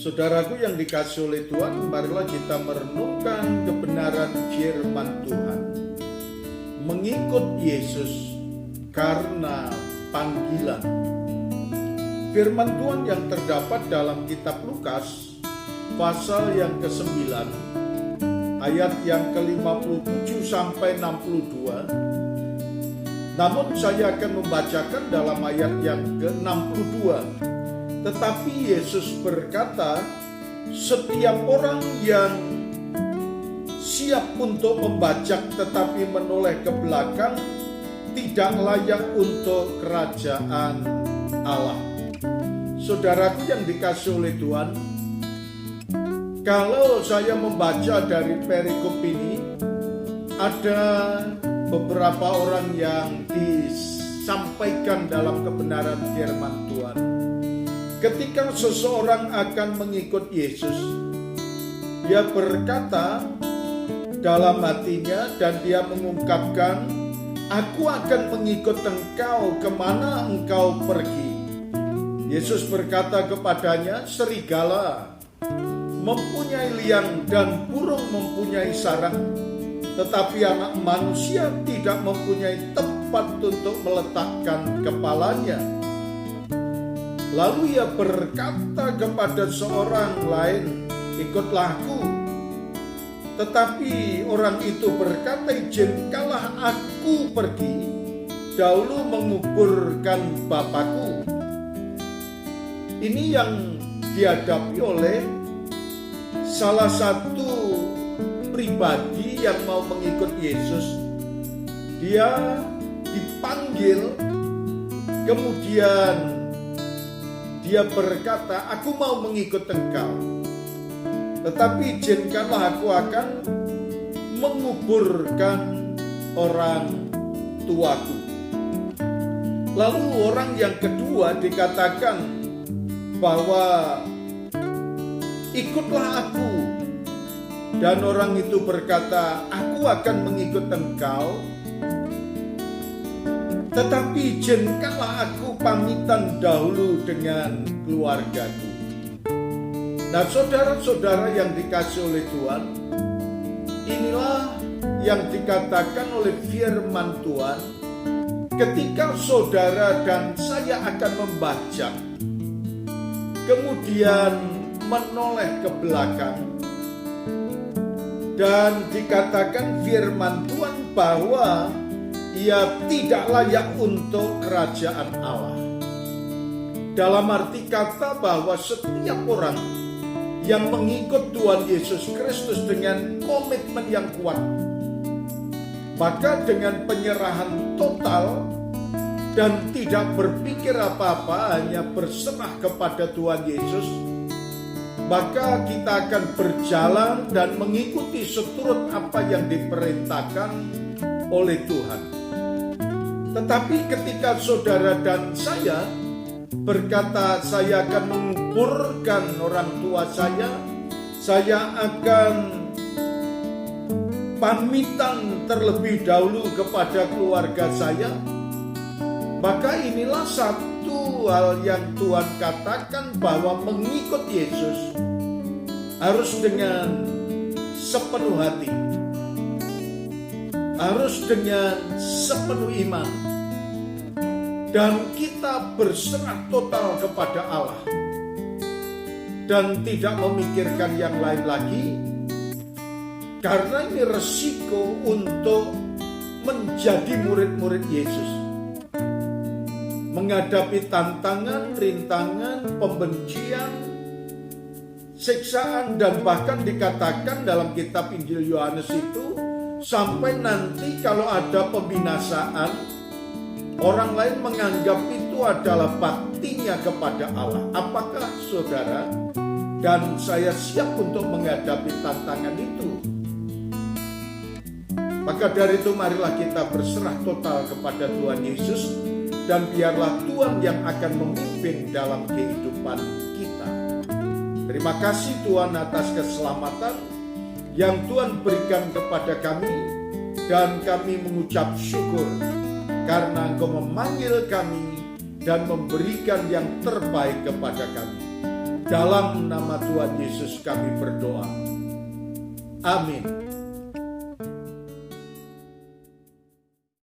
Saudaraku yang dikasihi oleh Tuhan, marilah kita merenungkan kebenaran firman Tuhan. Mengikut Yesus karena panggilan. Firman Tuhan yang terdapat dalam kitab Lukas, pasal yang ke-9, ayat yang ke-57 sampai 62. Namun saya akan membacakan dalam ayat yang ke-62. Tetapi Yesus berkata, setiap orang yang siap untuk membajak tetapi menoleh ke belakang tidak layak untuk kerajaan Allah. Saudaraku yang dikasihi oleh Tuhan, kalau saya membaca dari perikop ini, ada beberapa orang yang disampaikan dalam kebenaran firman Tuhan. Ketika seseorang akan mengikut Yesus, dia berkata dalam hatinya dan dia mengungkapkan, aku akan mengikut engkau kemana engkau pergi. Yesus berkata kepadanya, serigala mempunyai liang dan burung mempunyai sarang, tetapi anak manusia tidak mempunyai tempat untuk meletakkan kepalanya. Lalu ia berkata kepada seorang lain, ikutlah aku. Tetapi orang itu berkata, izinkanlah aku pergi dahulu menguburkan Bapakku. Ini yang dihadapi oleh salah satu pribadi yang mau mengikut Yesus. Dia dipanggil, kemudian dia berkata, aku mau mengikut engkau, tetapi izinkanlah aku akan menguburkan orang tuaku. Lalu orang yang kedua dikatakan bahwa ikutlah aku. Dan orang itu berkata, aku akan mengikut engkau, tetapi izinkanlah aku pamitan dahulu dengan keluargaku. Nah, saudara-saudara yang dikasihi oleh Tuhan, inilah yang dikatakan oleh firman Tuhan. Ketika saudara dan saya akan membajak, kemudian menoleh ke belakang, dan dikatakan firman Tuhan bahwa ia tidak layak untuk kerajaan Allah. Dalam arti kata bahwa setiap orang yang mengikut Tuhan Yesus Kristus dengan komitmen yang kuat, maka dengan penyerahan total dan tidak berpikir apa-apa, hanya berserah kepada Tuhan Yesus, maka kita akan berjalan dan mengikuti seturut apa yang diperintahkan oleh Tuhan. Tetapi ketika saudara dan saya berkata, saya akan menguburkan orang tua saya akan pamitan terlebih dahulu kepada keluarga saya, maka inilah satu hal yang Tuhan katakan bahwa mengikut Yesus harus dengan sepenuh hati, harus dengan sepenuh iman, dan kita berserah total kepada Allah dan tidak memikirkan yang lain lagi, karena ini resiko untuk menjadi murid-murid Yesus, menghadapi tantangan, rintangan, pembencian, siksaan, dan bahkan dikatakan dalam kitab Injil Yohanes itu, sampai nanti kalau ada pembinasaan, orang lain menganggap itu adalah baktinya kepada Allah. Apakah saudara dan saya siap untuk menghadapi tantangan itu? Maka dari itu marilah kita berserah total kepada Tuhan Yesus, dan biarlah Tuhan yang akan memimpin dalam kehidupan kita. Terima kasih Tuhan atas keselamatan yang Tuhan berikan kepada kami, dan kami mengucap syukur karena Engkau memanggil kami dan memberikan yang terbaik kepada kami. Dalam nama Tuhan Yesus kami berdoa. Amin.